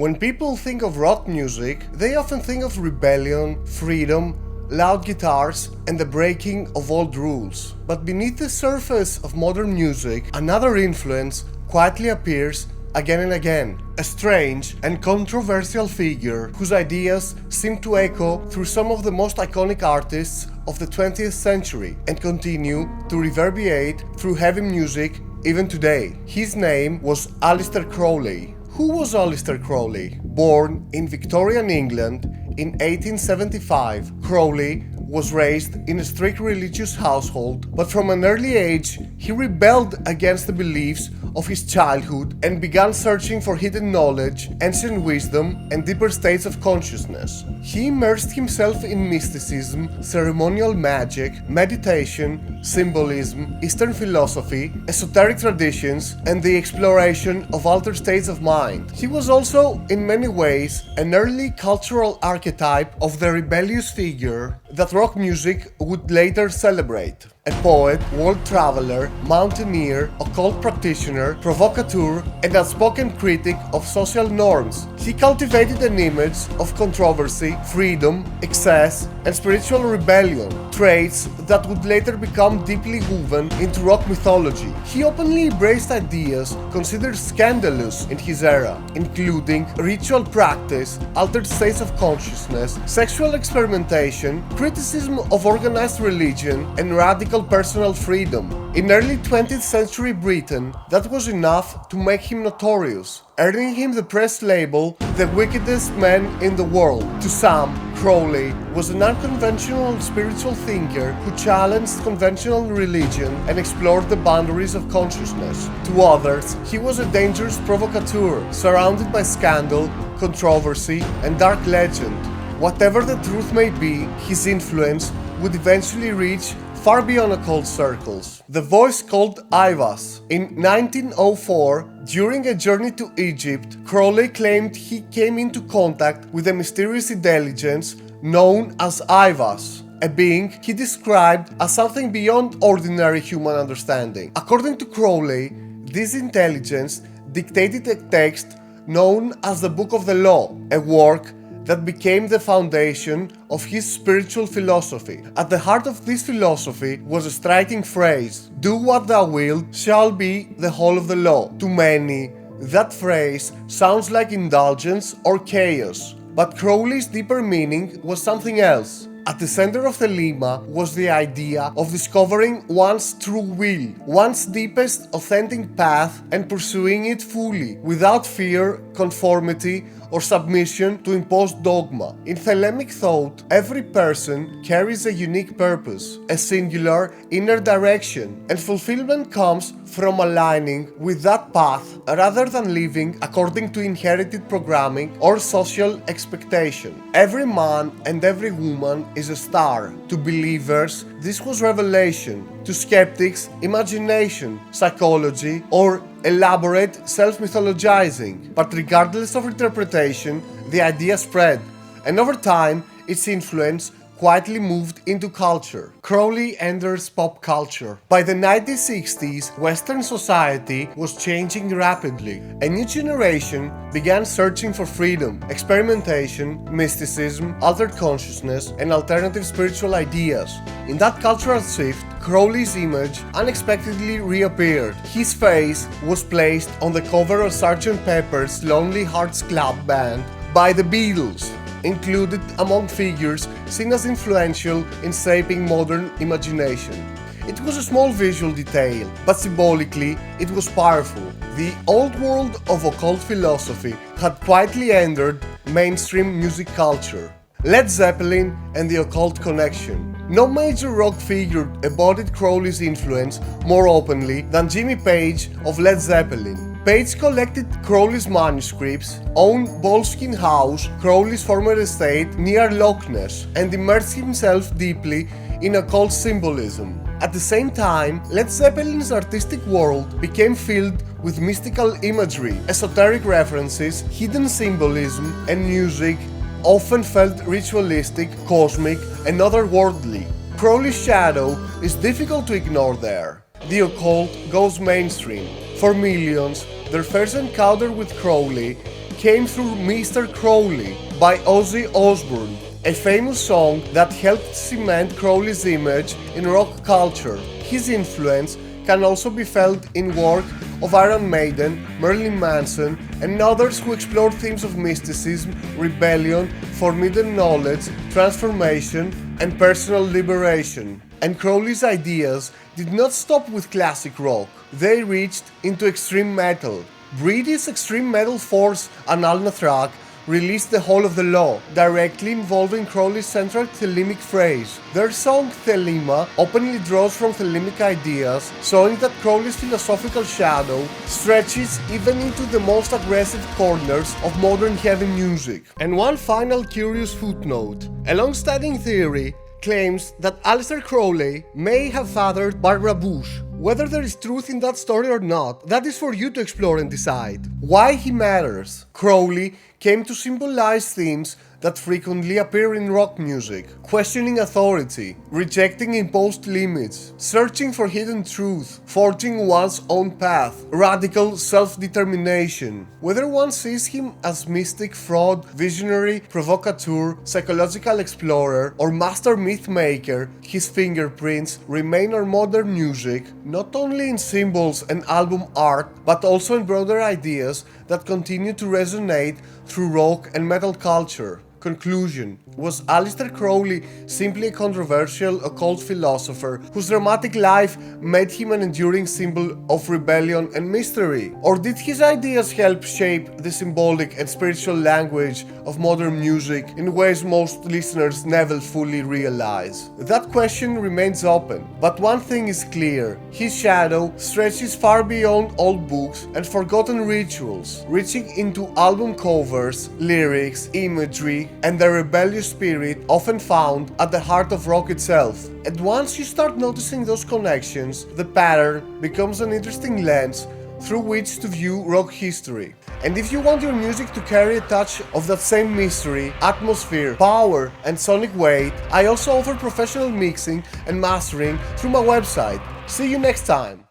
When people think of rock music, they often think of rebellion, freedom, loud guitars, and the breaking of old rules. But beneath the surface of modern music, another influence quietly appears again and again. A strange and controversial figure whose ideas seem to echo through some of the most iconic artists of the 20th century and continue to reverberate through heavy music even today. His name was Aleister Crowley. Who was Aleister Crowley? Born in Victorian England in 1875, Crowley was raised in a strict religious household, but from an early age he rebelled against the beliefs of his childhood and began searching for hidden knowledge, ancient wisdom, and deeper states of consciousness. He immersed himself in mysticism, ceremonial magic, meditation, symbolism, Eastern philosophy, esoteric traditions, and the exploration of altered states of mind. He was also, in many ways, an early cultural archetype of the rebellious figure that rock music would later celebrate. A poet, world traveler, mountaineer, occult practitioner, provocateur, and outspoken critic of social norms, he cultivated an image of controversy, freedom, excess, and spiritual rebellion, traits that would later become deeply woven into rock mythology. He openly embraced ideas considered scandalous in his era, including ritual practice, altered states of consciousness, sexual experimentation, criticism of organized religion, and radical personal freedom. In early 20th century Britain, that was enough to make him notorious, earning him the press label the wickedest man in the world. To some, Crowley was an unconventional spiritual thinker who challenged conventional religion and explored the boundaries of consciousness. To others, he was a dangerous provocateur, surrounded by scandal, controversy, and dark legend. Whatever the truth may be, his influence would eventually reach far beyond occult circles. The voice called Ivas. In 1904, during a journey to Egypt, Crowley claimed he came into contact with a mysterious intelligence known as Ivas, a being he described as something beyond ordinary human understanding. According to Crowley, this intelligence dictated a text known as the Book of the Law, a work that became the foundation of his spiritual philosophy. At the heart of this philosophy was a striking phrase: "Do what thou wilt shall be the whole of the law." To many, that phrase sounds like indulgence or chaos, but Crowley's deeper meaning was something else. At the center of Thelema was the idea of discovering one's true will, one's deepest authentic path, and pursuing it fully, without fear, conformity, or submission to imposed dogma. In Thelemic thought, every person carries a unique purpose, a singular inner direction, and fulfillment comes from aligning with that path rather than living according to inherited programming or social expectation. Every man and every woman is a star. To believers, this was revelation. To skeptics, imagination, psychology, or elaborate self-mythologizing. But regardless of interpretation, the idea spread, and over time, its influence quietly moved into culture. Crowley enters pop culture. By the 1960s, Western society was changing rapidly. A new generation began searching for freedom, experimentation, mysticism, altered consciousness, and alternative spiritual ideas. In that cultural shift, Crowley's image unexpectedly reappeared. His face was placed on the cover of Sgt. Pepper's Lonely Hearts Club Band by the Beatles, included among figures seen as influential in shaping modern imagination. It was a small visual detail, but symbolically it was powerful. The old world of occult philosophy had quietly entered mainstream music culture. Led Zeppelin and the occult connection. No major rock figure embodied Crowley's influence more openly than Jimmy Page of Led Zeppelin. Page collected Crowley's manuscripts, owned Boleskine House, Crowley's former estate near Loch Ness, and immersed himself deeply in occult symbolism. At the same time, Led Zeppelin's artistic world became filled with mystical imagery, esoteric references, hidden symbolism, and music often felt ritualistic, cosmic, and otherworldly. Crowley's shadow is difficult to ignore there. The occult goes mainstream. For millions, their first encounter with Crowley came through Mr. Crowley by Ozzy Osbourne, a famous song that helped cement Crowley's image in rock culture. His influence can also be felt in work of Iron Maiden, Marilyn Manson, and others who explored themes of mysticism, rebellion, forbidden knowledge, transformation, and personal liberation. And Crowley's ideas did not stop with classic rock. They reached into extreme metal. British extreme metal force Analnathrak released The Hall of the Law, directly involving Crowley's central Thelemic phrase. Their song Thelema openly draws from Thelemic ideas, showing that Crowley's philosophical shadow stretches even into the most aggressive corners of modern heavy music. And one final curious footnote. A long-standing theory claims that Aleister Crowley may have fathered Barbara Bush. Whether there is truth in that story or not, that is for you to explore and decide. Why he matters. Crowley came to symbolize themes that frequently appear in rock music: questioning authority, rejecting imposed limits, searching for hidden truth, forging one's own path, radical self-determination. Whether one sees him as mystic, fraud, visionary, provocateur, psychological explorer, or master myth maker, his fingerprints remain on modern music, not only in symbols and album art, but also in broader ideas that continue to resonate through rock and metal culture. Conclusion. Was Aleister Crowley simply a controversial occult philosopher whose dramatic life made him an enduring symbol of rebellion and mystery? Or did his ideas help shape the symbolic and spiritual language of modern music in ways most listeners never fully realize? That question remains open, but one thing is clear: his shadow stretches far beyond old books and forgotten rituals, reaching into album covers, lyrics, imagery, and the rebellious spirit often found at the heart of rock itself. And once you start noticing those connections, the pattern becomes an interesting lens through which to view rock history. And if you want your music to carry a touch of that same mystery, atmosphere, power, and sonic weight, I also offer professional mixing and mastering through my website. See you next time!